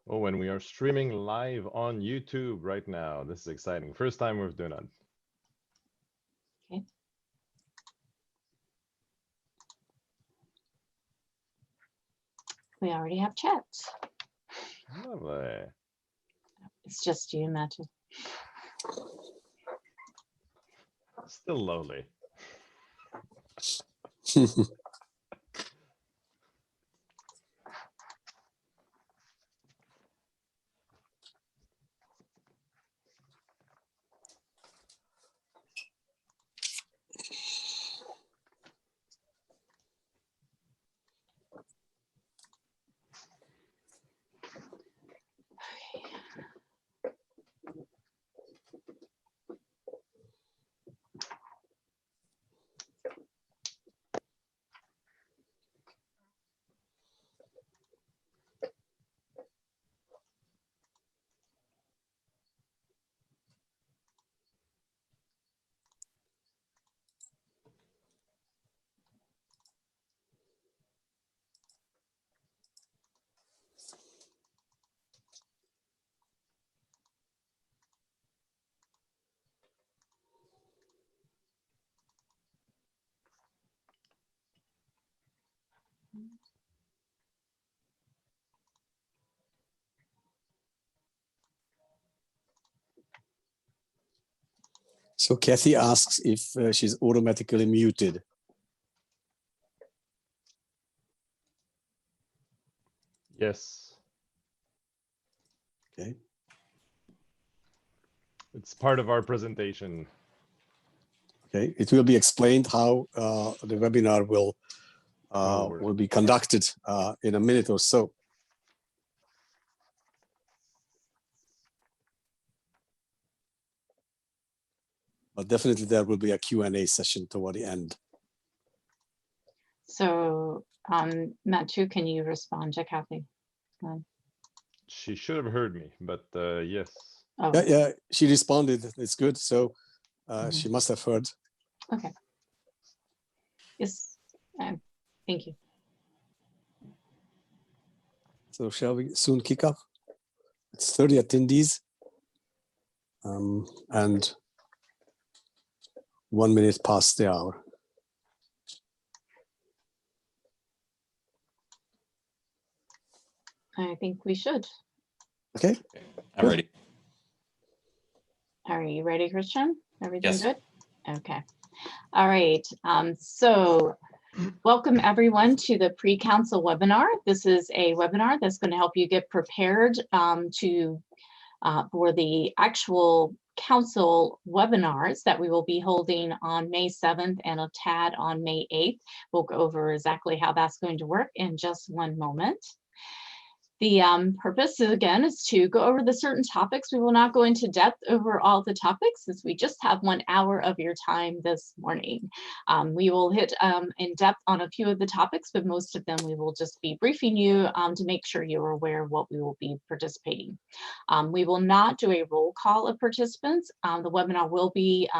Oh, and we are streaming live on YouTube right now. This is exciting. First time we've done it. Okay. We already have chats. Lovely. It's just you, Matthew. Still lovely. So Kathy asks if she's automatically muted. Yes. Okay. It's part of our presentation. Okay. It will be explained how the webinar will be conducted in a minute or so. But definitely there will be a Q&A session toward the end. So, Matthew, can you respond to Kathy? She should have heard me, but yes. Oh. Yeah, she responded. It's good. So she must have heard. Okay. Yes. Thank you. So shall we soon kick off? It's 30 attendees. And 1 minute past the hour. I think we should. Okay. I'm ready. Are you ready, Christian? Everything Yes. good? Okay. All right. So welcome everyone to the pre-council webinar. This is a webinar that's going to help you get prepared for the actual council webinars that we will be holding on May 7th and a tad on May 8th. We'll go over exactly how that's going to work in just one moment. The purpose, again, is to go over the certain topics. We will not go into depth over all the topics, as we just have 1 hour of your time this morning. We will hit in depth on a few of the topics, but most of them we will just be briefing you to make sure you're aware of what we will be participating. We will not do a roll call of participants. The webinar will be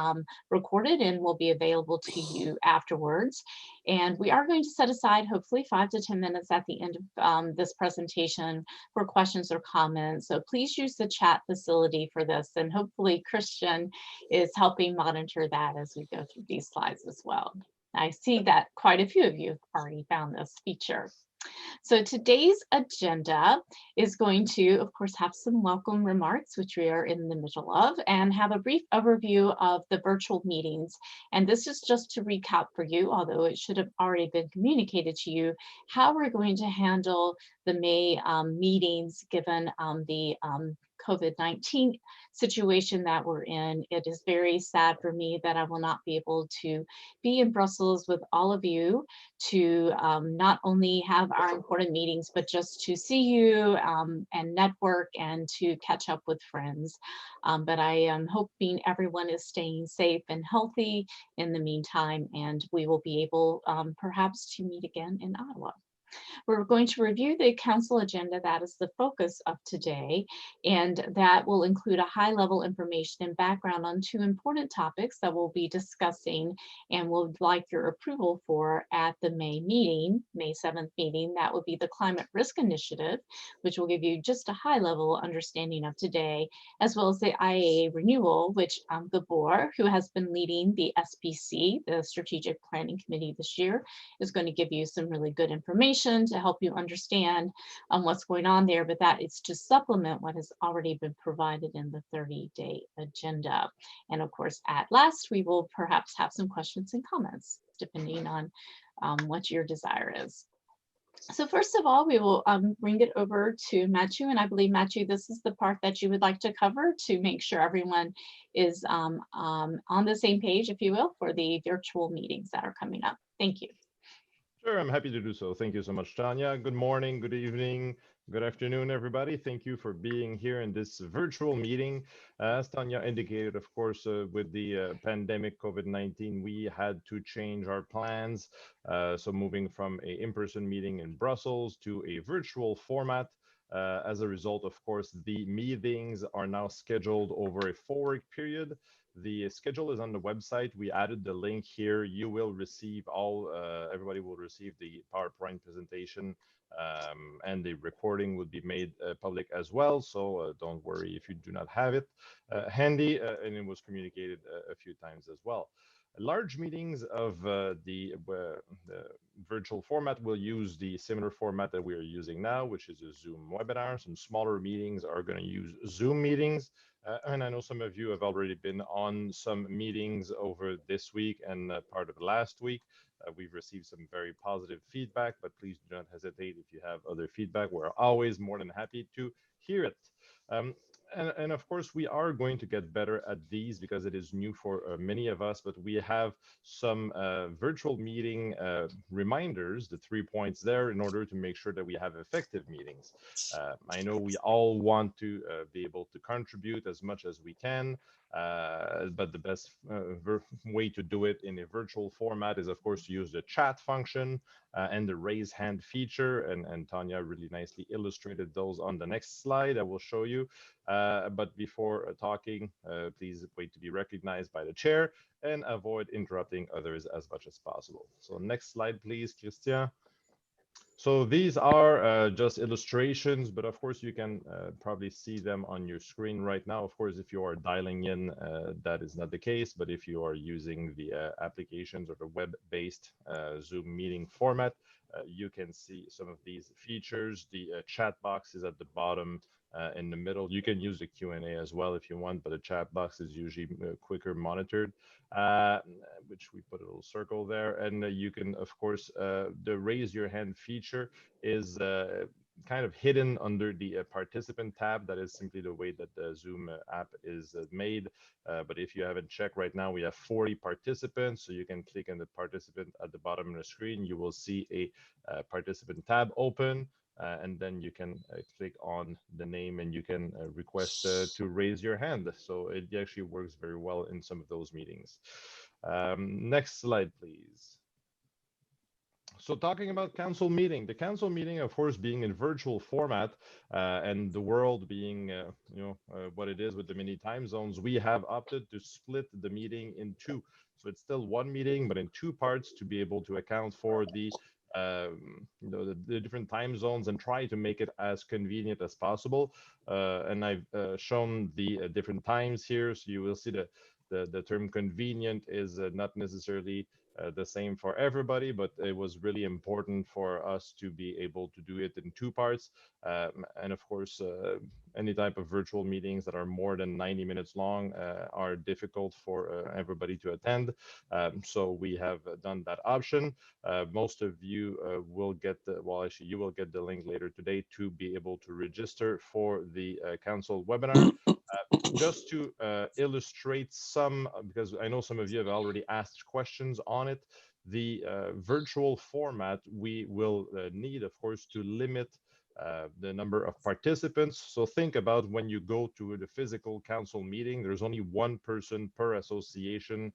recorded and will be available to you afterwards. And we are going to set aside hopefully 5 to 10 minutes at the end of this presentation for questions or comments. So please use the chat facility for this, and hopefully Christian is helping monitor that as we go through these slides as well. I see that quite a few of you have already found this feature. So today's agenda is going to, of course, have some welcome remarks, which we are in the middle of, and have a brief overview of the virtual meetings. And this is just to recap for you, although it should have already been communicated to you, how we're going to handle the May meetings given the COVID-19 situation that we're in. It is very sad for me that I will not be able to be in Brussels with all of you to not only have our important meetings, but just to see you and network and to catch up with friends. But I am hoping everyone is staying safe and healthy in the meantime, and we will be able perhaps to meet again in Ottawa. We're going to review the council agenda. That is the focus of today, and that will include a high-level information and background on two important topics that we'll be discussing and would like your approval for at the May meeting, May 7th meeting. That would be the Climate Risk Initiative, which will give you just a high-level understanding of today, as well as the IAA renewal, which Gabor, who has been leading the SPC, the Strategic Planning Committee this year, is going to give you some really good information to help you understand what's going on there, but that is to supplement what has already been provided in the 30-day agenda. And of course, at last, we will perhaps have some questions and comments, depending on what your desire is. So first of all, we will bring it over to Matthew, and I believe, Matthew, this is the part that you would like to cover to make sure everyone is on the same page, if you will, for the virtual meetings that are coming up. Thank you. Sure, I'm happy to do so. Thank you so much, Tanya. Good morning, good evening, good afternoon, everybody. Thank you for being here in this virtual meeting. As Tanya indicated, of course, with the pandemic COVID-19, we had to change our plans. So moving from an in-person meeting in Brussels to a virtual format. As a result, of course, the meetings are now scheduled over a 4-week period. The schedule is on the website. We added the link here. You will receive everybody will receive the PowerPoint presentation, and the recording will be made public as well. So don't worry if you do not have it handy, and it was communicated a few times as well. Large meetings of the virtual format will use the similar format that we are using now, which is a Zoom webinar. Some smaller meetings are going to use Zoom meetings. And I know some of you have already been on some meetings over this week and part of last week. We've received some very positive feedback, but please do not hesitate if you have other feedback. We're always more than happy to hear it. And of course, we are going to get better at these because it is new for many of us, but we have some virtual meeting reminders, the 3 points there, in order to make sure that we have effective meetings. I know we all want to be able to contribute as much as we can, but the best way to do it in a virtual format is, of course, to use the chat function and the raise hand feature. And Tanya really nicely illustrated those on the next slide I will show you. But before talking, please wait to be recognized by the chair and avoid interrupting others as much as possible. So next slide, please, Christian. So these are just illustrations, but of course you can probably see them on your screen right now. Of course, if you are dialing in, that is not the case, but if you are using the applications or the web-based Zoom meeting format, you can see some of these features. The chat box is at the bottom in the middle. You can use the Q&A as well if you want, but the chat box is usually quicker monitored, which we put a little circle there. And you can, of course, the raise your hand feature is kind of hidden under the participant tab. That is simply the way that the Zoom app is made. But if you haven't checked right now, we have 40 participants. So you can click on the participant at the bottom of the screen. You will see a participant tab open. And then you can click on the name and you can request to raise your hand. So it actually works very well in some of those meetings. Next slide, please. So talking about council meeting, the council meeting, of course, being in virtual format and the world being, what it is with the many time zones, we have opted to split the meeting in two. So it's still one meeting, but in two parts to be able to account for the different time zones and try to make it as convenient as possible. And I've shown the different times here. So you will see that the term convenient is not necessarily the same for everybody, but it was really important for us to be able to do it in two parts. And of course, any type of virtual meetings that are more than 90 minutes long are difficult for everybody to attend. So we have done that option. Most of you will get actually you will get the link later today to be able to register for the council webinar. Just to illustrate some, because I know some of you have already asked questions on it, the virtual format, we will need, of course, to limit the number of participants. So think about when you go to the physical council meeting, there's only one person per association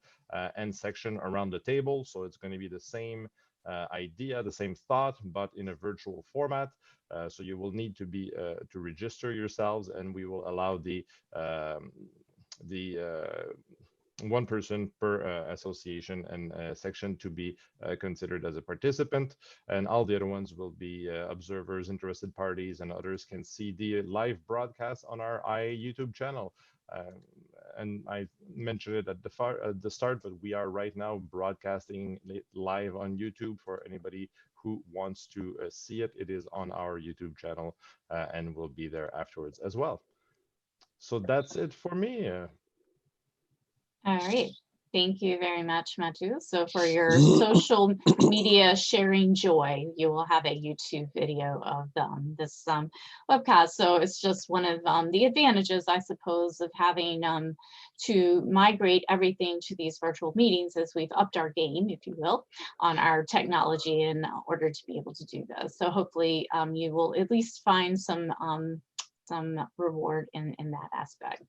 and section around the table. So it's going to be the same idea, the same thought, but in a virtual format. So you will need to be to register yourselves, and we will allow the one person per association and section to be considered as a participant, and all the other ones will be observers, interested parties, and others can see the live broadcast on our IA YouTube channel. And I mentioned it at the start, but we are right now broadcasting live on YouTube for anybody who wants to see it. It is on our YouTube channel and will be there afterwards as well. So that's it for me. All right. Thank you very much, Matu. So for your social media sharing joy, you will have a YouTube video of this webcast. So it's just one of the advantages, I suppose, of having to migrate everything to these virtual meetings, as we've upped our game, if you will, on our technology in order to be able to do this. So hopefully you will at least find some reward in that aspect.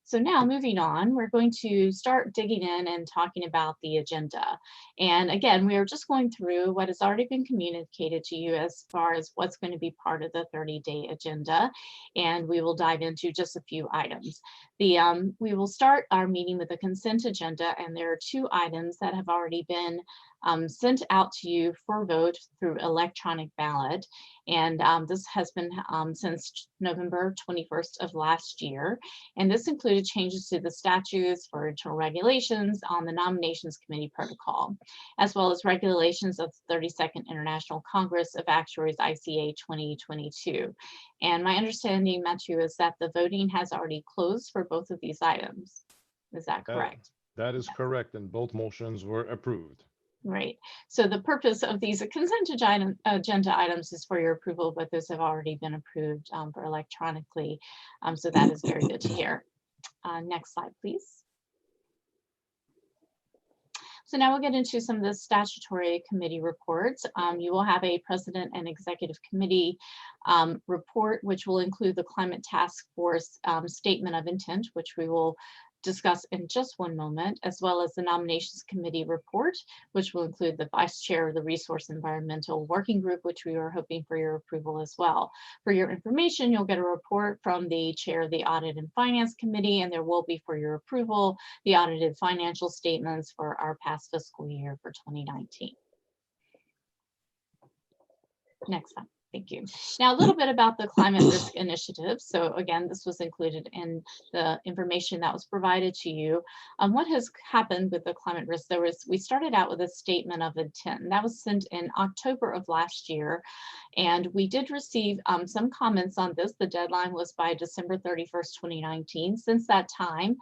So now moving on, we're going to start digging in and talking about the agenda. And again, we are just going through what has already been communicated to you as far as what's going to be part of the 30-day agenda. And we will dive into just a few items. We will start our meeting with a consent agenda, and there are 2 items that have already been sent out to you for vote through electronic ballot. And this has been since November 21st of last year. And this included changes to the statutes for internal regulations on the Nominations Committee protocol, as well as regulations of the 32nd International Congress of Actuaries ICA 2022. And my understanding, Matthew, is that the voting has already closed for both of these items. Is that correct? That is correct, and both motions were approved. Right. So the purpose of these consent agenda items is for your approval, but those have already been approved for electronically. So that is very good to hear. Next slide, please. So now we'll get into some of the statutory committee reports. You will have a president and executive committee report, which will include the Climate Task Force statement of intent, which we will discuss in just one moment, as well as the Nominations Committee report, which will include the Vice Chair of the Resource Environmental Working Group, which we are hoping for your approval as well. For your information, you'll get a report from the Chair of the Audit and Finance Committee, and there will be for your approval the audited financial statements for our past fiscal year for 2019. Next slide. Thank you. Now, a little bit about the Climate Risk Initiative. So again, this was included in the information that was provided to you. What has happened with the climate risk? We started out with a statement of intent, and that was sent in October of last year. And we did receive some comments on this. The deadline was by December 31st, 2019. Since that time,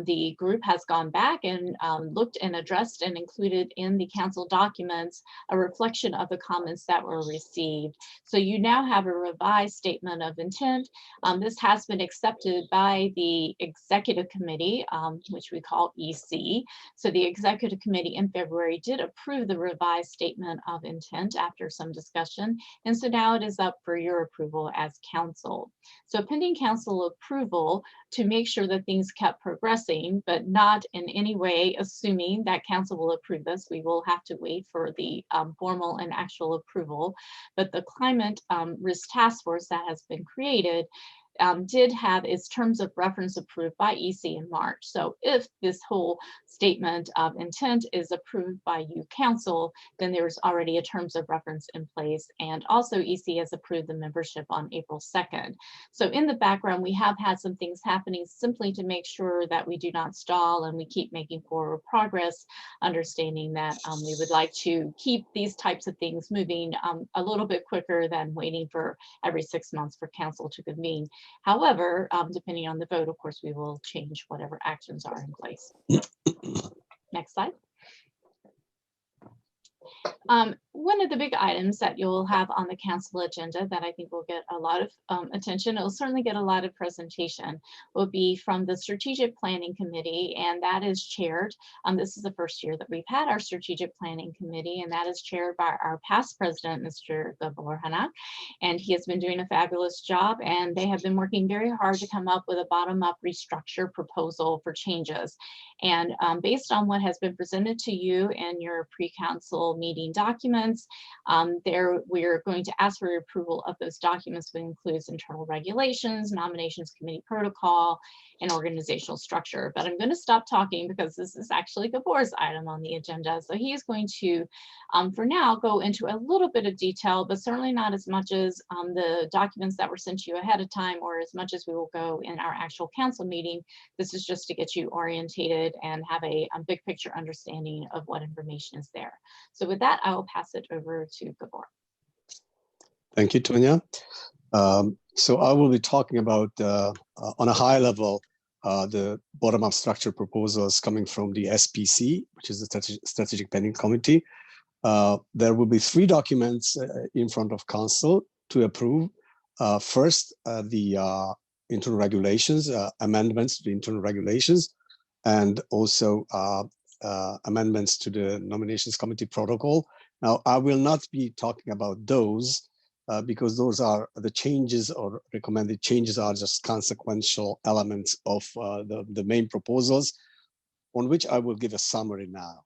the group has gone back and looked and addressed and included in the council documents a reflection of the comments that were received. So you now have a revised statement of intent. This has been accepted by the executive committee, which we call EC. So the executive committee in February did approve the revised statement of intent after some discussion. And so now it is up for your approval as council. So pending council approval, to make sure that things kept progressing, but not in any way assuming that council will approve this, we will have to wait for the formal and actual approval. But the Climate Risk Task Force that has been created did have its terms of reference approved by EC in March. So if this whole statement of intent is approved by you council, then there's already a terms of reference in place. And also EC has approved the membership on April 2nd. So in the background, we have had some things happening simply to make sure that we do not stall and we keep making forward progress, understanding that we would like to keep these types of things moving a little bit quicker than waiting for every 6 months for council to convene. However, depending on the vote, of course, we will change whatever actions are in place. Next slide. One of the big items that you'll have on the council agenda that I think will get a lot of attention, it'll certainly get a lot of presentation, will be from the Strategic Planning Committee, and that is chaired. This is the first year that we've had our Strategic Planning Committee, and that is chaired by our past president, Mr. Gaborhana, and he has been doing a fabulous job, and they have been working very hard to come up with a bottom-up restructure proposal for changes. And based on what has been presented to you in your pre-council meeting documents. There, we're going to ask for your approval of those documents, which includes internal regulations, nominations committee protocol, and organizational structure. But I'm going to stop talking because this is actually Gabor's item on the agenda. So he is going to, for now, go into a little bit of detail, but certainly not as much as the documents that were sent to you ahead of time, or as much as we will go in our actual council meeting. This is just to get you orientated and have a big picture understanding of what information is there. So with that, I will pass it over to Gabor. Thank you, Tonya. So I will be talking about, on a high level, the bottom-up structure proposals coming from the SPC, which is the Strategic Planning Committee. There will be 3 documents in front of Council to approve. First, the internal regulations, amendments to the internal regulations, and also amendments to the nominations committee protocol. Now, I will not be talking about those because those are the changes, or recommended changes are just consequential elements of the main proposals, on which I will give a summary now.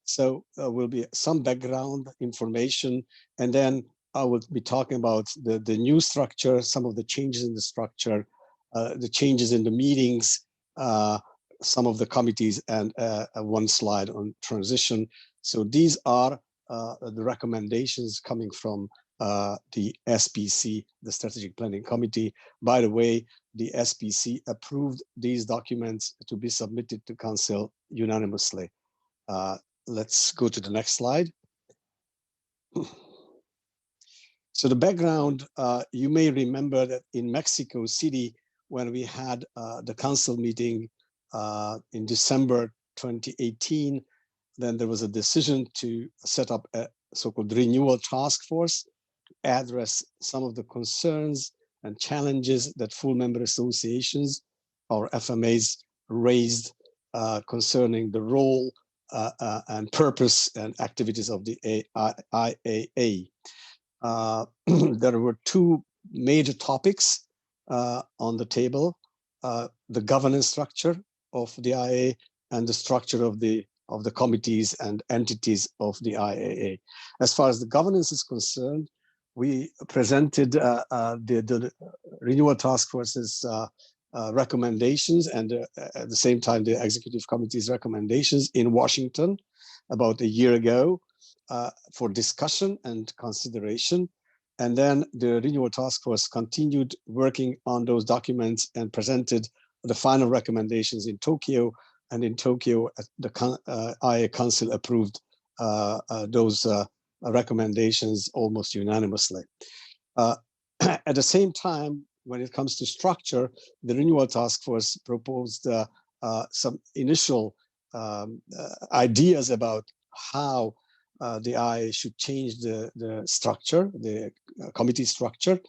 So will be some background information, and then I will be talking about the new structure, some of the changes in the structure, the changes in the meetings, some of the committees, and one slide on transition. So these are the recommendations coming from the SPC, the Strategic Planning Committee. By the way, the SPC approved these documents to be submitted to Council unanimously. Let's go to the next slide. So the background, you may remember that in Mexico City, when we had the council meeting in December 2018, then there was a decision to set up a so-called renewal task force to address some of the concerns and challenges that full member associations, or FMAs, raised concerning the role and purpose and activities of the IAA. There were 2 major topics on the table: the governance structure of the IAA and the structure of the committees and entities of the IAA. As far as the governance is concerned, we presented the renewal task force's recommendations, and at the same time the executive committee's recommendations in Washington about a year ago for discussion and consideration. And then the renewal task force continued working on those documents and presented the final recommendations in Tokyo. And in Tokyo, the IA Council approved those recommendations almost unanimously. At the same time, when it comes to structure, the renewal task force proposed some initial ideas about how the IA should change the structure, the committee structure.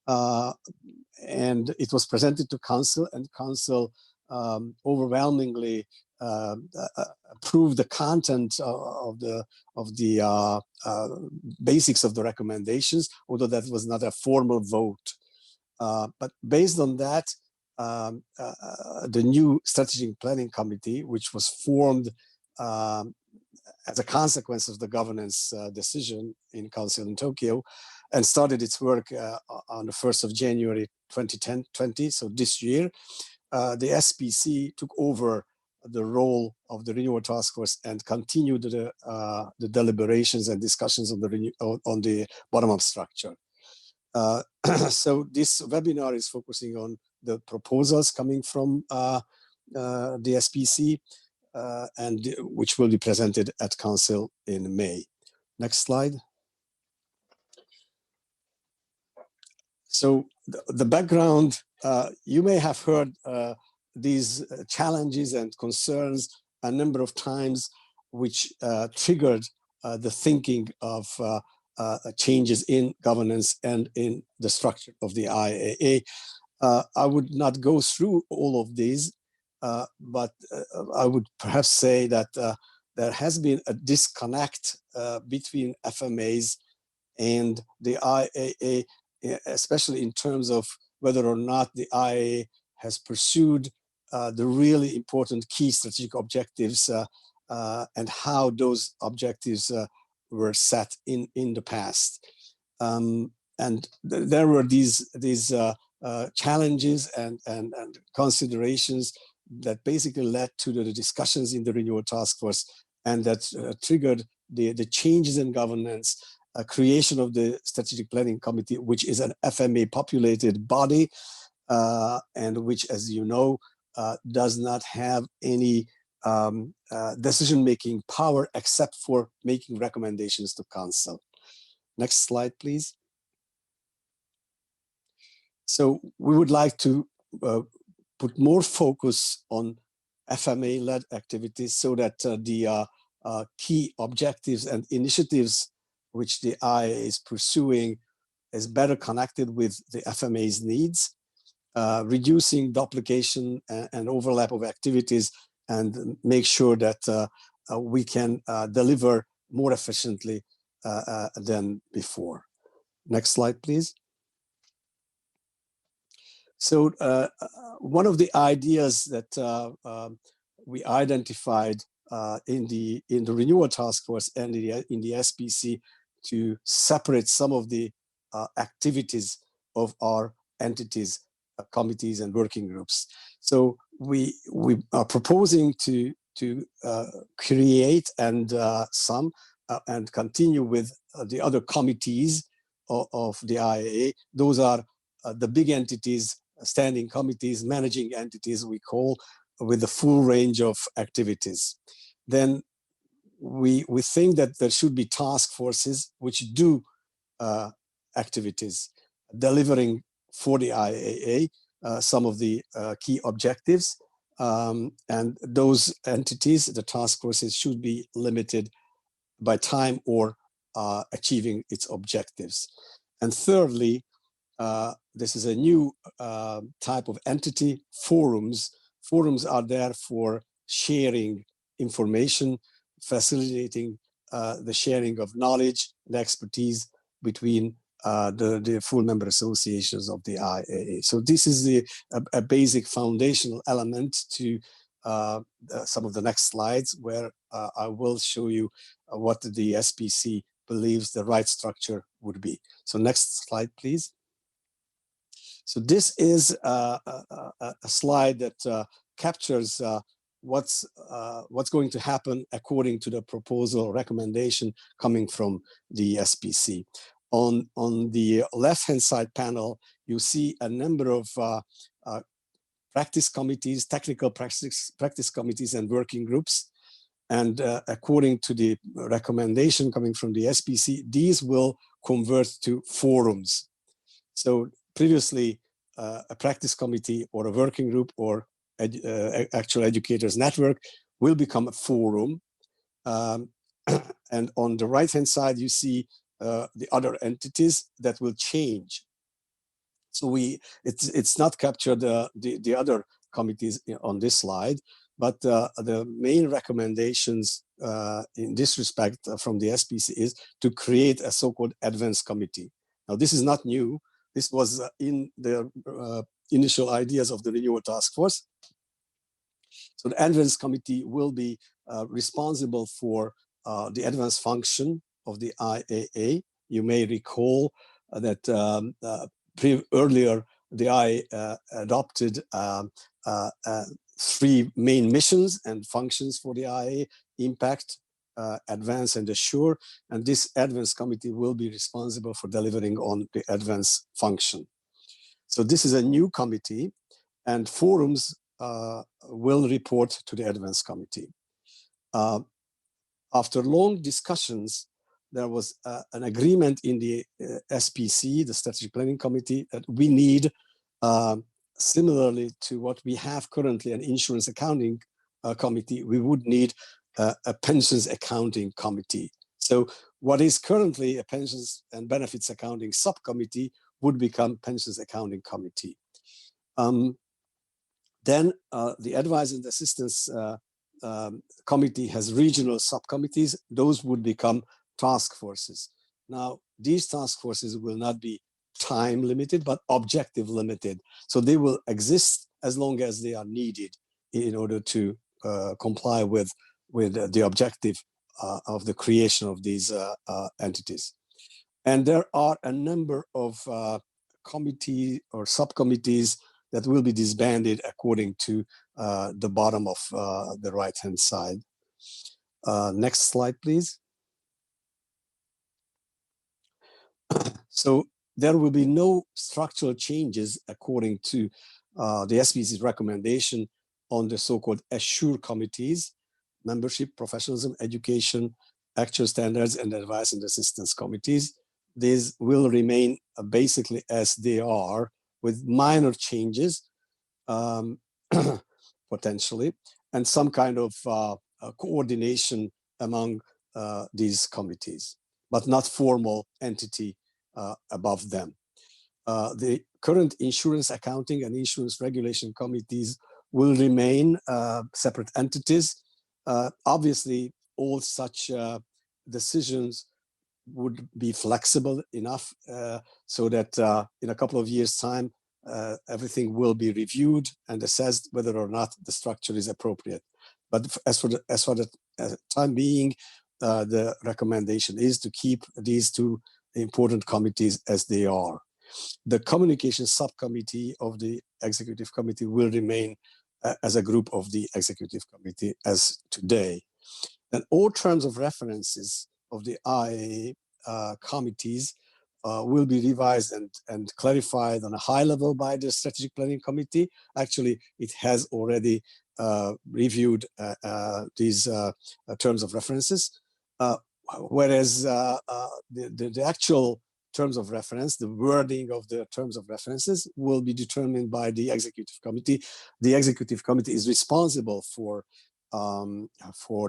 And it was presented to Council, and Council overwhelmingly approved the content of the basics of the recommendations, although that was not a formal vote. But based on that, the new Strategic Planning Committee, which was formed as a consequence of the governance decision in Council in Tokyo, and started its work on the 1st of January 2020, so this year, the SPC took over the role of the renewal task force and continued the deliberations and discussions on the bottom-up structure. So this webinar is focusing on the proposals coming from the SPC, and which will be presented at Council in May. Next slide. So the background, you may have heard these challenges and concerns a number of times, which triggered the thinking of changes in governance and in the structure of the IAA. I would not go through all of these, but I would perhaps say that there has been a disconnect between FMAs and the IAA, especially in terms of whether or not the IAA has pursued the really important key strategic objectives and how those objectives were set in the past. And there were these challenges and considerations that basically led to the discussions in the Renewal Task Force, and that triggered the changes in governance, creation of the Strategic Planning Committee, which is an FMA populated body, and which, as you know, does not have any decision-making power except for making recommendations to Council. Next slide, please. So we would like to put more focus on FMA-led activities so that the key objectives and initiatives which the IAA is pursuing is better connected with the FMA's needs, reducing duplication and overlap of activities, and make sure that we can deliver more efficiently than before. Next slide, please. So one of the ideas that we identified in the Renewal Task Force and in the SPC to separate some of the activities of our entities, committees, and working groups. So we are proposing to create and and continue with the other committees of the IAA. Those are the big entities, standing committees, managing entities, we call, with the full range of activities. Then we think that there should be task forces which do activities, delivering for the IAA some of the key objectives. And those entities, the task forces, should be limited by time or achieving its objectives. And thirdly, this is a new type of entity, forums. Forums are there for sharing information, facilitating the sharing of knowledge and expertise between the full member associations of the IAA. So this is a basic foundational element to some of the next slides, where I will show you what the SPC believes the right structure would be. So next slide, please. So this is a slide that captures what's going to happen according to the proposal recommendation coming from the SPC. On the left-hand side panel, you see a number of practice committees, technical practice committees, and working groups. And according to the recommendation coming from the SPC, these will convert to forums. So previously, a practice committee or a working group or actual educators network will become a forum. And on the right-hand side, you see the other entities that will change. So it's not captured the other committees on this slide, but the main recommendations in this respect from the SPC is to create a so-called advanced committee. Now, this is not new. This was in the initial ideas of the Renewal Task Force. So the advanced committee will be responsible for the advanced function of the IAA. You may recall that earlier the IAA adopted 3 main missions and functions for the IAA: impact, advance, and assure. And this advance committee will be responsible for delivering on the advance function. So this is a new committee, and forums will report to the advance committee. After long discussions, there was an agreement in the SPC, the Strategic Planning Committee, that we need, similarly to what we have currently, an insurance accounting committee, we would need a pensions accounting committee. So what is currently a pensions and benefits accounting subcommittee would become pensions accounting committee. Then the advice and assistance committee has regional subcommittees. Those would become task forces. Now, these task forces will not be time limited, but objective limited. So they will exist as long as they are needed in order to comply with the objective the creation of these entities. And there are a number of committee or subcommittees that will be disbanded according to the bottom of the right-hand side. Next slide, please. So there will be no structural changes according to the SPC's recommendation on the so-called assure committees: membership, professionalism, education, actual standards, and advice and assistance committees. These will remain basically as they are, with minor changes, potentially, and some kind of coordination among these committees, but not formal entity above them. The current insurance accounting and insurance regulation committees will remain separate entities. Obviously, all such decisions would be flexible enough so that in a couple of years' time, everything will be reviewed and assessed whether or not the structure is appropriate. But as for the time being, the recommendation is to keep these two important committees as they are. The communication subcommittee of the executive committee will remain as a group of the executive committee as today. And all terms of references of the IAA committees will be revised and clarified on a high level by the strategic planning committee. Actually, it has already reviewed these terms of references, whereas the actual terms of reference, the wording of the terms of references, will be determined by the executive committee. The executive committee is responsible for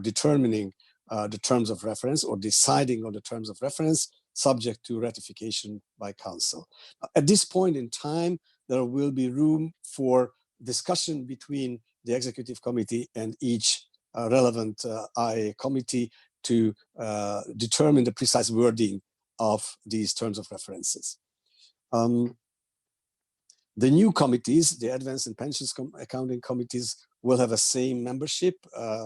determining the terms of reference or deciding on the terms of reference, subject to ratification by council. At this point in time, there will be room for discussion between the executive committee and each relevant IAA committee to determine the precise wording of these terms of references. The new committees, the Advanced and Pensions Accounting Committees, will have a same membership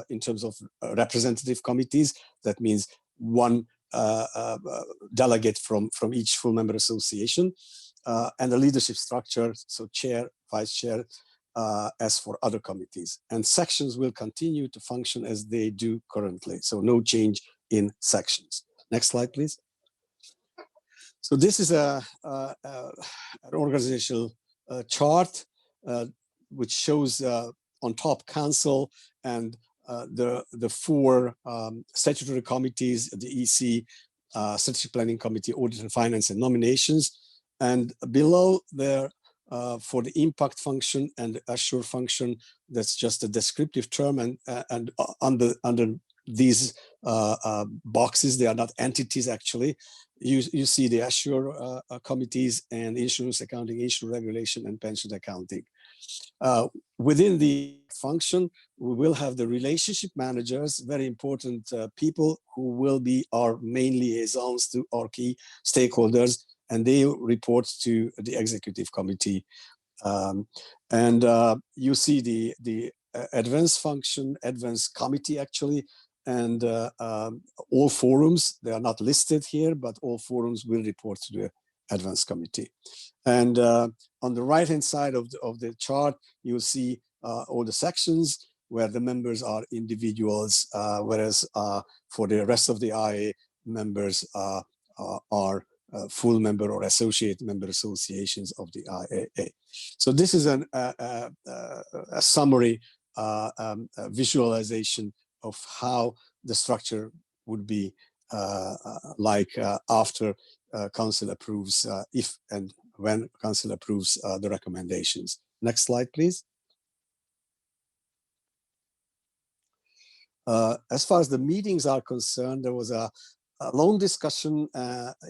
in terms of representative committees. That means one delegate from each full member association, and the leadership structure, so chair, vice chair, as for other committees. And sections will continue to function as they do currently, so no change in sections. Next slide, please. So this is an organizational chart which shows on top council and the four statutory committees: the EC, Strategic Planning Committee, Audit and Finance, and Nominations. And below there, for the impact function and the assure function, that's just a descriptive term, and under these boxes, they are not entities actually. You see the assure committees and insurance accounting, insurance regulation, and pension accounting. Within the function, we will have the relationship managers, very important people who will be our main liaisons to our key stakeholders, and they report to the executive committee. You see the advanced function, advanced committee actually, and all forums, they are not listed here, but all forums will report to the advanced committee. And on the right-hand side of the chart, you'll see all the sections where the members are individuals, whereas for the rest of the IAA, members are full member or associate member associations of the IAA. So this is a summary visualization of how the structure would be after council approves, if and when council approves the recommendations. Next slide, please. As far as the meetings are concerned, there was a long discussion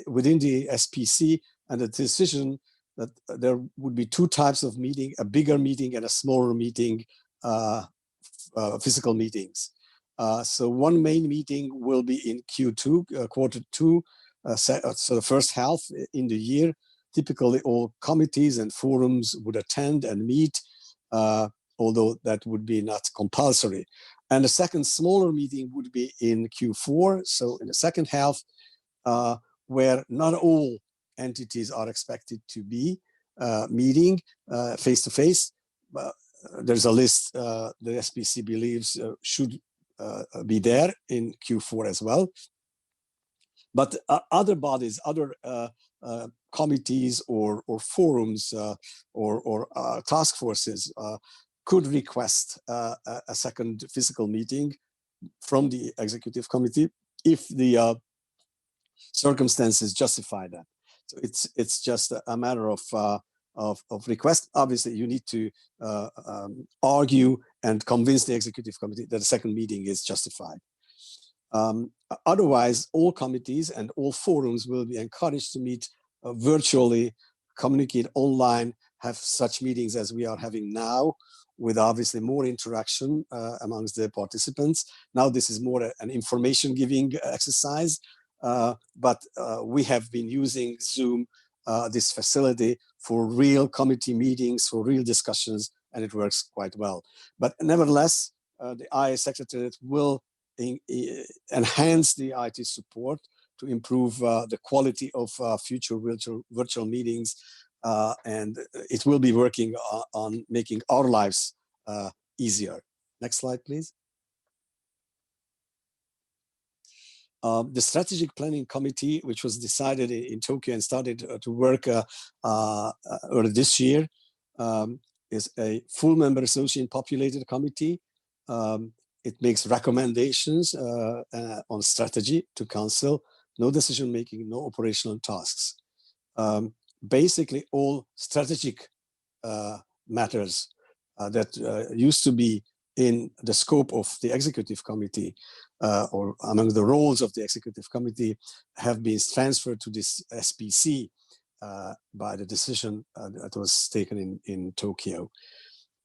within the SPC and a decision that there would be two types of meeting: a bigger meeting and a smaller meeting, physical meetings. So one main meeting will be in Q2, quarter two, so the first half in the year. Typically, all committees and forums would attend and meet, although that would be not compulsory. And the second smaller meeting would be in Q4, so in the second half, where not all entities are expected to be meeting face-to-face. There's a list the SPC believes should be there in Q4 as well. But other bodies, other committees or forums or task forces could request a second physical meeting from the executive committee if the circumstances justify that. So it's just a matter of request. Obviously, you need to argue and convince the executive committee that the second meeting is justified. Otherwise, all committees and all forums will be encouraged to meet virtually, communicate online, have such meetings as we are having now, with obviously more interaction amongst the participants. Now this is more an information giving exercise, but we have been using Zoom, this facility, for real committee meetings, for real discussions, and it works quite well. But nevertheless, the IA Secretariat will enhance the IT support to improve the quality of future virtual meetings, and it will be working on making our lives easier. Next slide, please. The Strategic Planning Committee, which was decided in Tokyo and started to work early this year, is a full member associate populated committee. It makes recommendations on strategy to council, no decision making, no operational tasks. Basically, all strategic matters that used to be in the scope of the executive committee or among the roles of the executive committee have been transferred to this SPC by the decision that was taken in Tokyo.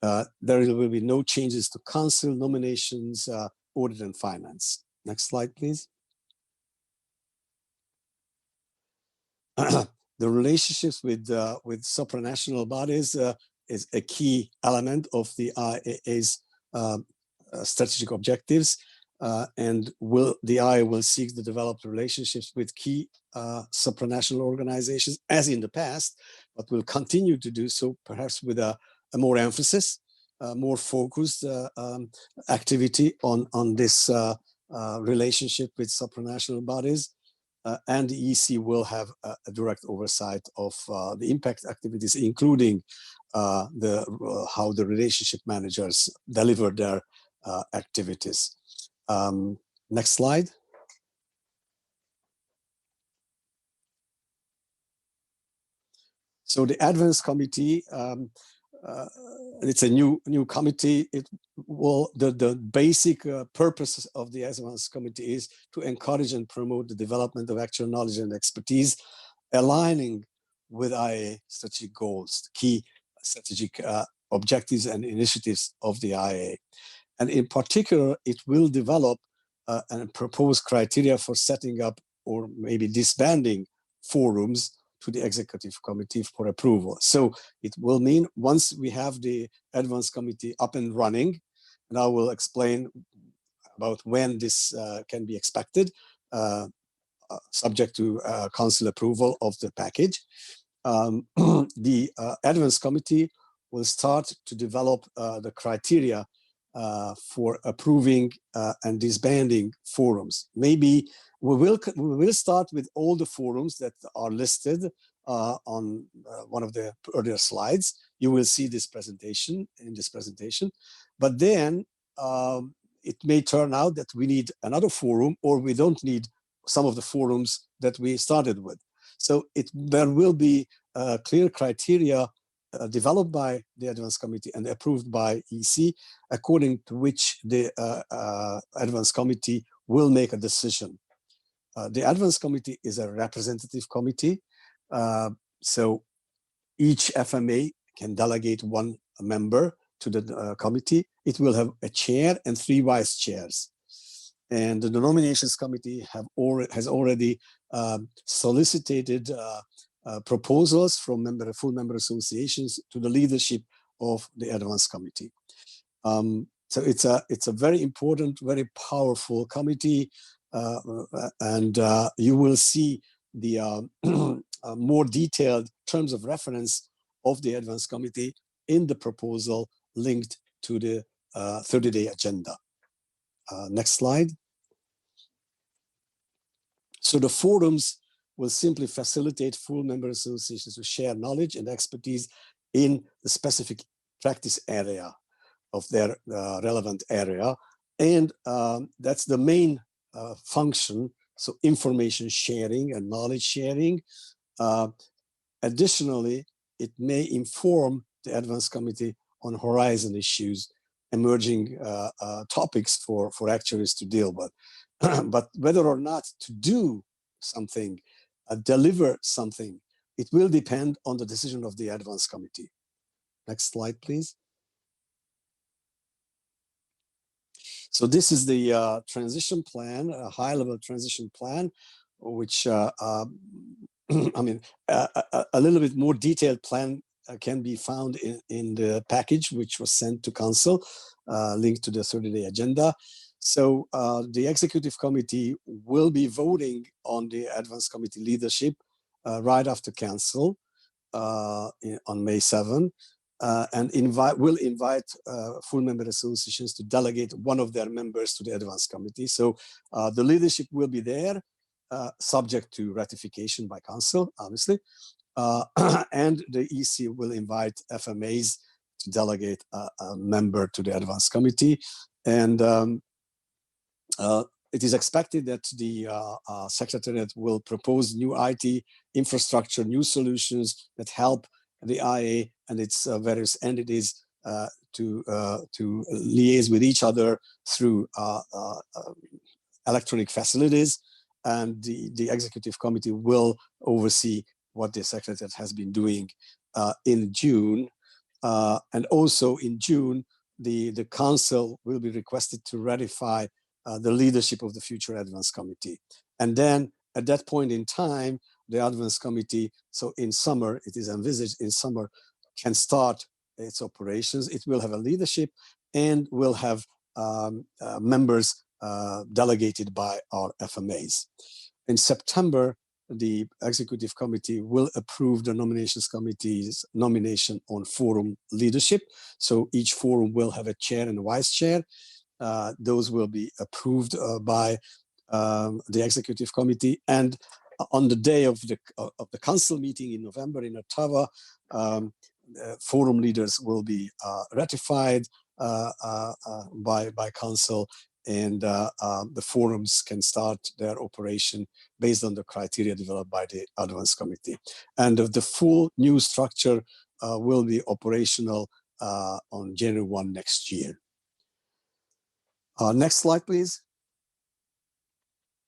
There will be no changes to council, nominations, audit and finance. Next slide, please. The relationships with supranational bodies is a key element of the IAA's strategic objectives, and the IA will seek to develop relationships with key supranational organizations as in the past, but will continue to do so, perhaps with a more emphasis, more focused activity on this relationship with supranational bodies. And the EC will have a direct oversight of the impact activities, including how the relationship managers deliver their activities. Next slide. So the Advance Committee, it's a new committee. The basic purpose of the Advance Committee is to encourage and promote the development of actual knowledge and expertise, aligning with IA strategic goals, key strategic objectives and initiatives of the IA. And in particular, it will develop and propose criteria for setting up or maybe disbanding forums to the executive committee for approval. So it will mean once we have the Advance Committee up and running, and I will explain about when this can be expected, subject to council approval of the package. The Advance Committee will start to develop the criteria for approving and disbanding forums. Maybe we will start with all the forums that are listed on one of the earlier slides. You will see this presentation in this presentation, but then it may turn out that we need another forum, or we don't need some of the forums that we started with. So there will be clear criteria developed by the Advance Committee and approved by EC, according to which the Advance Committee will make a decision. The Advance Committee is a representative committee, so each FMA can delegate one member to the committee. It will have a chair and 3 vice chairs. And the Nominations Committee has already solicited proposals from full member associations to the leadership of the Advance Committee. So it's a very important, very powerful committee, and you will see the more detailed terms of reference of the Advanced Committee in the proposal linked to the 30-day agenda. Next slide. So the forums will simply facilitate full member associations to share knowledge and expertise in the specific practice area of their relevant area. And that's the main function. So information sharing and knowledge sharing. Additionally, it may inform the Advanced Committee on horizon issues, emerging topics for actuaries to deal with. But whether or not to do something, deliver something, it will depend on the decision of the Advanced Committee. Next slide, please. So this is the transition plan, a high-level transition plan, which I mean, a little bit more detailed plan can be found in the package which was sent to Council, linked to the 30-day agenda. So the Executive Committee will be voting on the Advanced Committee leadership right after Council on May 7, and will invite full member associations to delegate one of their members to the Advanced Committee. So the leadership will be there, subject to ratification by Council, obviously. And the EC will invite FMAs to delegate a member to the Advanced Committee. And it is expected that the Secretariat will propose new IT infrastructure, new solutions that help the IA and its various entities to liaise with each other through electronic facilities. And the Executive Committee will oversee what the Secretariat has been doing in June. And also in June, the Council will be requested to ratify the leadership of the future Advanced Committee. And then at that point in time, the Advanced Committee, so in summer, it is envisaged in summer, can start its operations. It will have a leadership and will have members delegated by our FMAs. In September, the Executive Committee will approve the Nominations Committee's nomination on forum leadership. So each forum will have a chair and a vice chair. Those will be approved by the Executive Committee. And on the day of the Council meeting in November in Ottawa, forum leaders will be ratified by Council, and the forums can start their operation based on the criteria developed by the Advanced Committee. And the full new structure will be operational on January 1 next year. Next slide, please.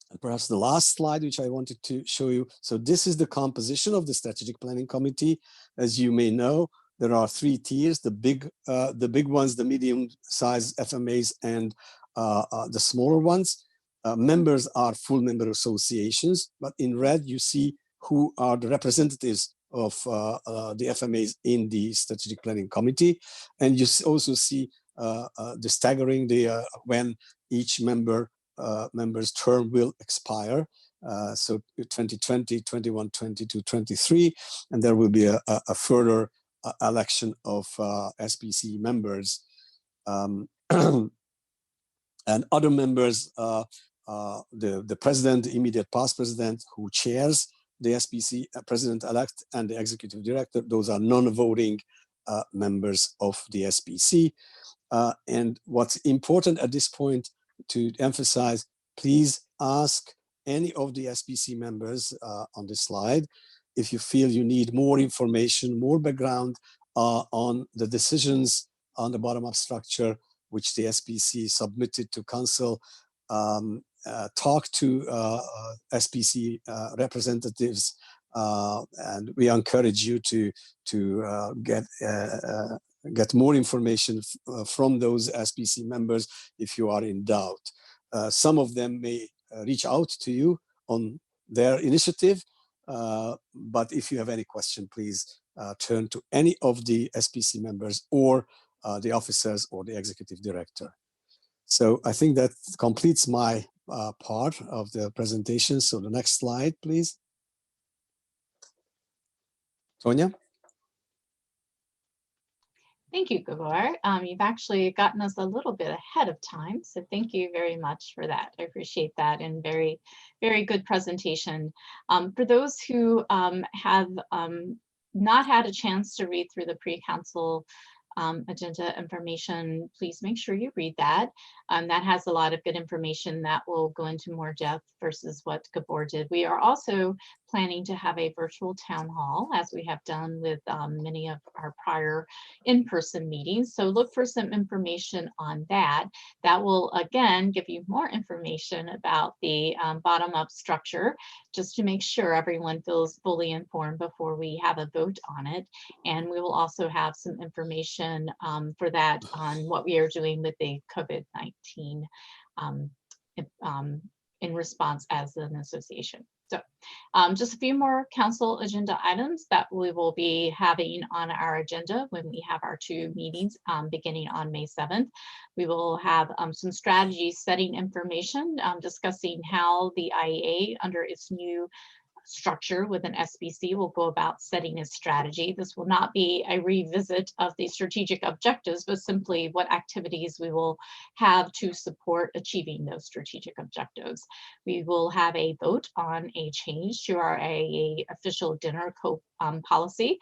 And perhaps the last slide, which I wanted to show you. So this is the composition of the Strategic Planning Committee. As you may know, there are 3 tiers: the big ones, the medium-sized FMAs, and the smaller ones. Members are full member associations, but in red you see who are the representatives of the FMAs in the Strategic Planning Committee, and you also see the staggering when each member's term will expire. So 2020, 21, 22, 23, and there will be a further election of SPC members. And other members, the president, the immediate past president who chairs the SPC, president-elect, and the executive director, those are non-voting members of the SPC. And what's important at this point to emphasize, please ask any of the SPC members on this slide if you feel you need more information, more background on the decisions on the bottom-up structure which the SPC submitted to Council. Talk to SPC representatives, and we encourage you to get more information from those SPC members if you are in doubt. Some of them may reach out to you on their initiative, but if you have any question, please turn to any of the SPC members or the officers or the executive director. So I think that completes my part of the presentation. So the next slide, please. Tonya? Thank you, Gabor. You've actually gotten us a little bit ahead of time, so thank you very much for that. I appreciate that, and very, very good presentation. For those who have not had a chance to read through the pre-council agenda information, please make sure you read that. That has a lot of good information that will go into more depth versus what Gabor did. We are also planning to have a virtual town hall, as we have done with many of our prior in-person meetings. So look for some information on that. That will, again, give you more information about the bottom-up structure, just to make sure everyone feels fully informed before we have a vote on it. And we will also have some information for that on what we are doing with the COVID-19 in response as an association. So just a few more council agenda items that we will be having on our agenda when we have our two meetings beginning on May 7th. We will have some strategy setting information discussing how the IAA under its new structure with an SBC will go about setting a strategy. This will not be a revisit of the strategic objectives, but simply what activities we will have to support achieving those strategic objectives. We will have a vote on a change to our IAA official dinner policy,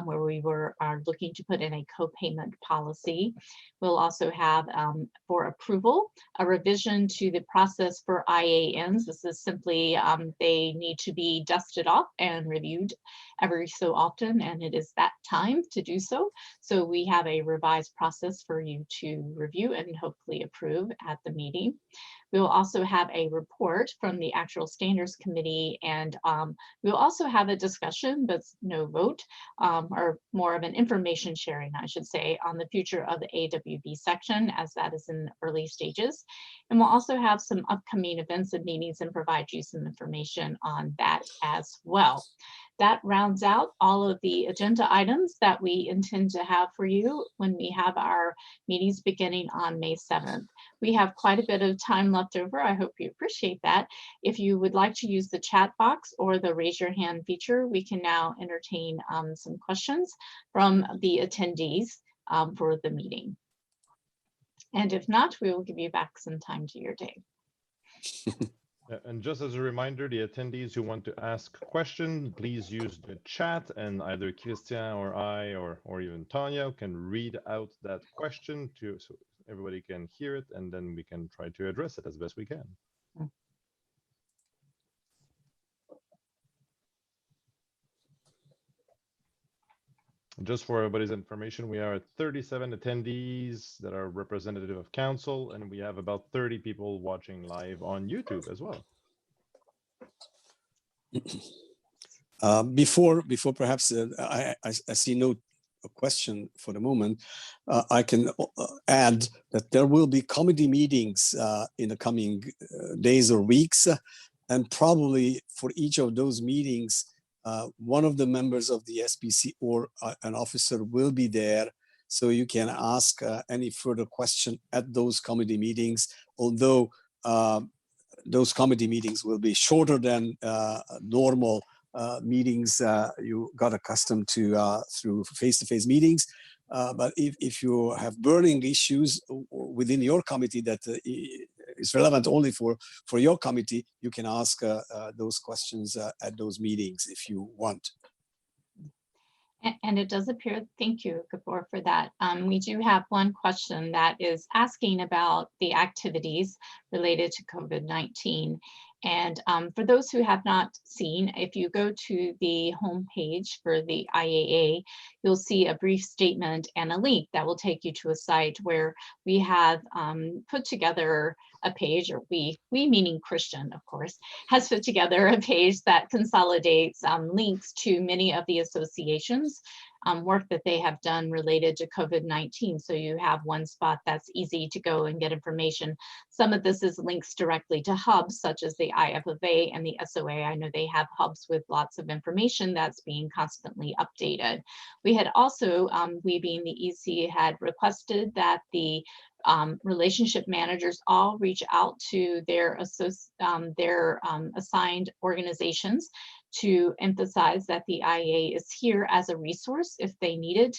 where we are looking to put in a co-payment policy. We'll also have for approval a revision to the process for IANs. This is simply they need to be dusted off and reviewed every so often, and it is that time to do so. So we have a revised process for you to review and hopefully approve at the meeting. We will also have a report from the actual standards committee, and we will also have a discussion, but no vote, or more of an information sharing, I should say, on the future of the AWB section, as that is in early stages. And we'll also have some upcoming events and meetings and provide you some information on that as well. That rounds out all of the agenda items that we intend to have for you when we have our meetings beginning on May 7th. We have quite a bit of time left over. I hope you appreciate that. If you would like to use the chat box or the raise your hand feature, we can now entertain some questions from the attendees for the meeting. And if not, we will give you back some time to your day. And just as a reminder, the attendees who want to ask questions, please use the chat, and either Christian or I or even Tanya can read out that question so everybody can hear it, and then we can try to address it as best we can. Just for everybody's information, we are at 37 attendees that are representative of council, and we have about 30 people watching live on YouTube as well. Before perhaps I see no question for the moment, I can add that there will be committee meetings in the coming days or weeks, and probably for each of those meetings, one of the members of the SBC or an officer will be there, so you can ask any further question at those committee meetings, although those committee meetings will be shorter than normal meetings you got accustomed to through face-to-face meetings. But if you have burning issues within your committee that is relevant only for your committee, you can ask those questions at those meetings if you want. And it does appear, thank you, Gabor, for that. We do have one question that is asking about the activities related to COVID-19. And for those who have not seen, if you go to the homepage for the IAA, you'll see a brief statement and a link that will take you to a site where we have put together a page, or we meaning Christian, of course, has put together a page that consolidates links to many of the associations work that they have done related to COVID-19. So you have one spot that's easy to go and get information. Some of this is links directly to hubs such as the IAA and the SOA. I know they have hubs with lots of information that's being constantly updated. We had also, we being the EC, had requested that the relationship managers all reach out to their assigned organizations to emphasize that the IAA is here as a resource if they need it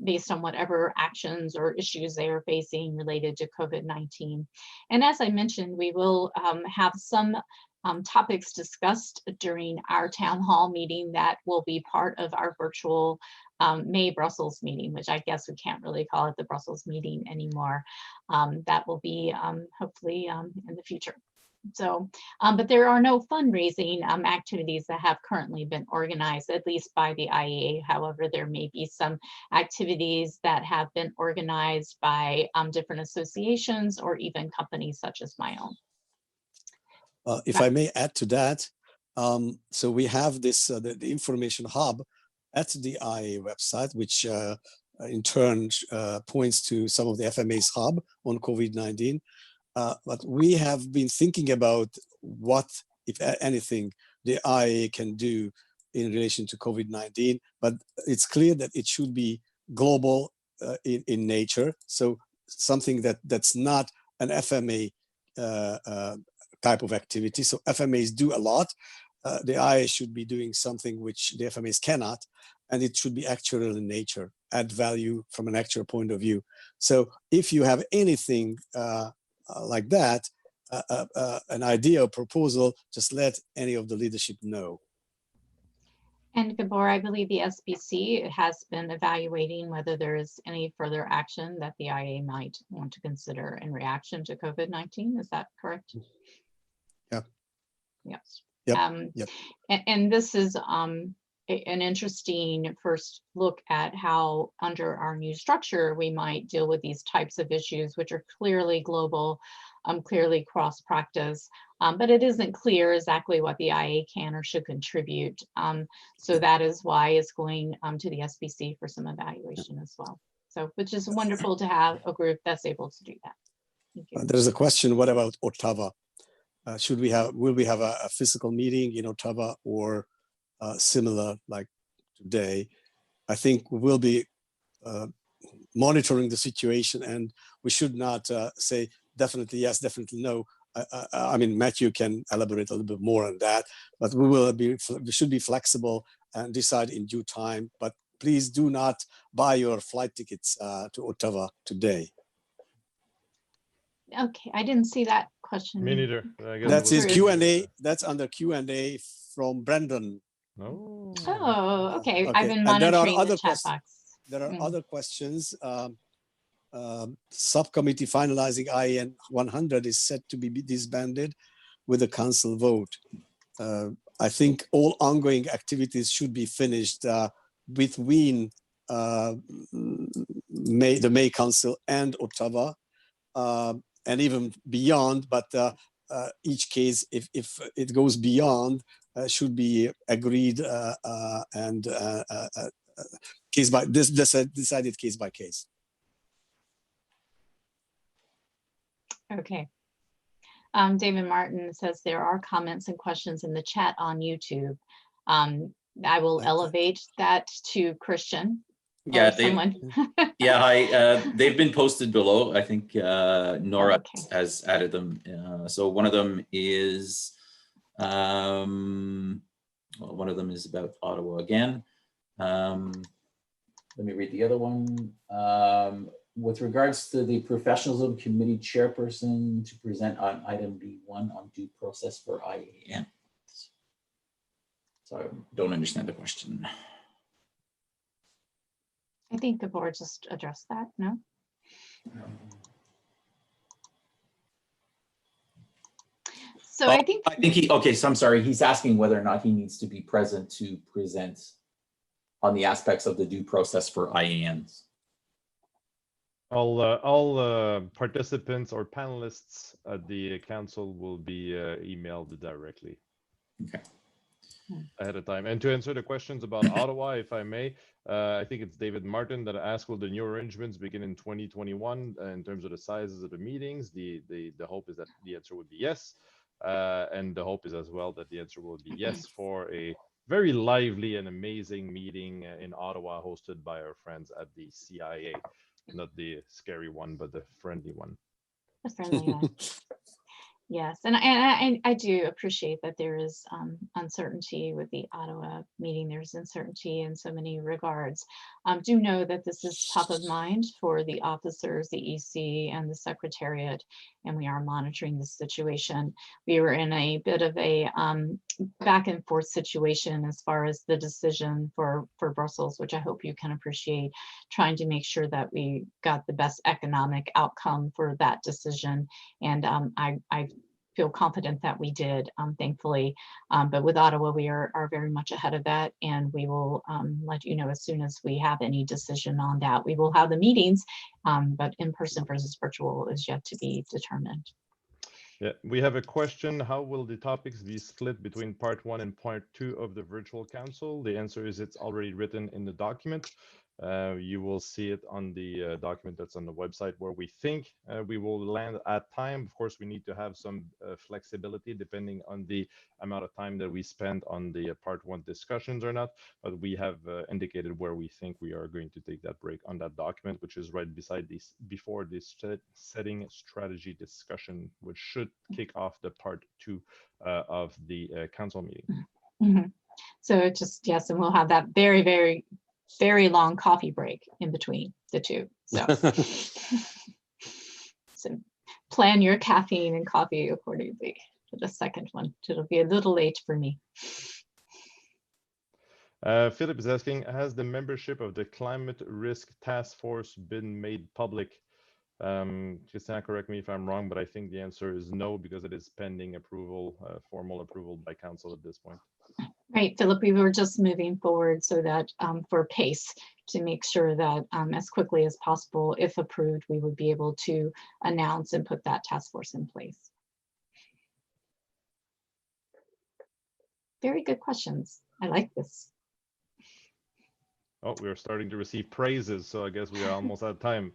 based on whatever actions or issues they are facing related to COVID-19. And as I mentioned, we will have some topics discussed during our town hall meeting that will be part of our virtual May Brussels meeting, which I guess we can't really call it the Brussels meeting anymore. That will be hopefully in the future. So, but there are no fundraising activities that have currently been organized, at least by the IAA. However, there may be some activities that have been organized by different associations or even companies such as my own. If I may add to that, so we have this the information hub at the IAA website, which in turn points to some of the FMA's hub on COVID-19. But we have been thinking about what, if anything, the IAA can do in relation to COVID-19, but it's clear that it should be global in nature. So something that's not an FMA type of activity. So FMAs do a lot. The IAA should be doing something which the FMAs cannot, and it should be actual in nature, add value from an actual point of view. So if you have anything like that, an idea or proposal, just let any of the leadership know. And Gabor, I believe the SBC has been evaluating whether there is any further action that the IAA might want to consider in reaction to COVID-19. Is that correct? Yeah. Yes. Yep. Yep. And this is an interesting first look at how under our new structure, we might deal with these types of issues, which are clearly global, clearly cross-practice, but it isn't clear exactly what the IAA can or should contribute. So that is why it's going to the SBC for some evaluation as well. So, which is wonderful to have a group that's able to do that. Thank you. There's a question, what about Ottawa? Will we have a physical meeting in Ottawa or similar like today? I think we will be monitoring the situation, and we should not say definitely yes, definitely no. I mean, Matthew can elaborate a little bit more on that, but we should be flexible and decide in due time. But please do not buy your flight tickets to Ottawa today. Okay, I didn't see that question. Me neither. That's his Q&A. That's under Q&A from Brendan. Oh, okay. I've been monitoring the chat box. There are other questions. Subcommittee finalizing IAN 100 is set to be disbanded with a council vote. I think all ongoing activities should be finished between the May Council and Ottawa, and even beyond. But each case, if it goes beyond, should be agreed and case by decided case by case. Okay. David Martin says there are comments and questions in the chat on YouTube. I will elevate that to Christian. Yeah, yeah, hi. They've been posted below. I think Nora has added them. So one of them is, well, one of them is about Ottawa again. Let me read the other one. With regards to the professionalism committee chairperson to present on item B1 on due process for IAN. So I don't understand the question. I think the board just addressed that, no? So I think he, okay, so I'm sorry. He's asking whether or not he needs to be present to present on the aspects of the due process for IANs. All participants or panelists at the council will be emailed directly. Okay. ahead of time. And to answer the questions about Ottawa, if I may, I think it's David Martin that asked, will the new arrangements begin in 2021 in terms of the sizes of the meetings? The hope is that the answer would be yes. And the hope is as well that the answer will be yes for a very lively and amazing meeting in Ottawa hosted by our friends at the CIA. Not the scary one, but the friendly one. The friendly one. Yes, and I do appreciate that there is uncertainty with the Ottawa meeting. There's uncertainty in so many regards. Do know that this is top of mind for the officers, the EC, and the Secretariat, and we are monitoring the situation. We were in a bit of a back and forth situation as far as the decision for Brussels, which I hope you can appreciate, trying to make sure that we got the best economic outcome for that decision. And I feel confident that we did, thankfully. But with Ottawa, we are very much ahead of that, and we will let you know as soon as we have any decision on that. We will have the meetings, but in person versus virtual is yet to be determined. Yeah, we have a question. How will the topics be split between part 1 and part 2 of the virtual council? The answer is it's already written in the document. You will see it on the document that's on the website where we think we will land at time. Of course, we need to have some flexibility depending on the amount of time that we spend on the part 1 discussions or not, but we have indicated where we think we are going to take that break on that document, which is right beside this, before this setting strategy discussion, which should kick off the part 2 of the council meeting. Mm-hmm. So just, yes, and we'll have that very long coffee break in between the two. So, so plan your caffeine and coffee accordingly for the second one. It'll be a little late for me. Philip is asking, has the membership of the Climate Risk Task Force been made public? Christina, correct me if I'm wrong, but I think the answer is no, because it is pending approval, formal approval by council at this point. Right, Philip, we were just moving forward so that for pace, to make sure that as quickly as possible, if approved, we would be able to announce and put that task force in place. Very good questions. I like this. Oh, we are starting to receive praises, so I guess we are almost out of time.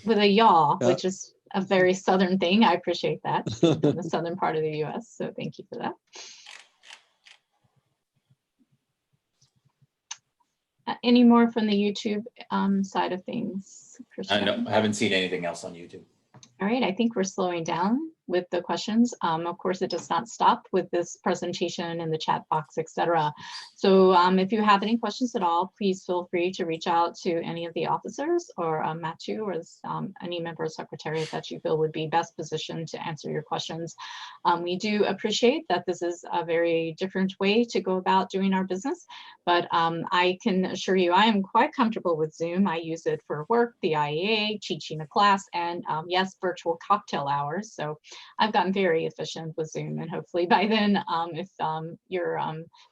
With a yaw, which is a very southern thing. I appreciate that. In the southern part of the US, so thank you for that. Any more from the YouTube side of things? No, I haven't seen anything else on YouTube. All right, I think we're slowing down with the questions. Of course, it does not stop with this presentation in the chat box, etc. So if you have any questions at all, please feel free to reach out to any of the officers or Matthew or any member of Secretariat that you feel would be best positioned to answer your questions. We do appreciate that this is a very different way to go about doing our business, but I can assure you I am quite comfortable with Zoom. I use it for work, the IAA, teaching a class, and yes, virtual cocktail hours. So I've gotten very efficient with Zoom, and hopefully by then, if your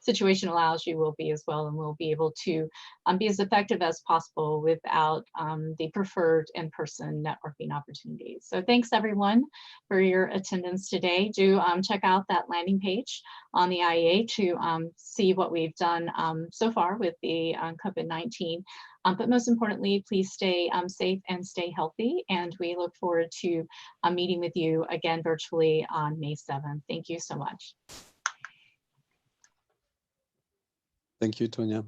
situation allows, you will be as well, and we'll be able to be as effective as possible without the preferred in-person networking opportunities. So thanks everyone for your attendance today. Do check out that landing page on the IAA to see what we've done so far with the COVID-19. But most importantly, please stay safe and stay healthy. And we look forward to meeting with you again virtually on May 7th. Thank you so much. Thank you, Tonya.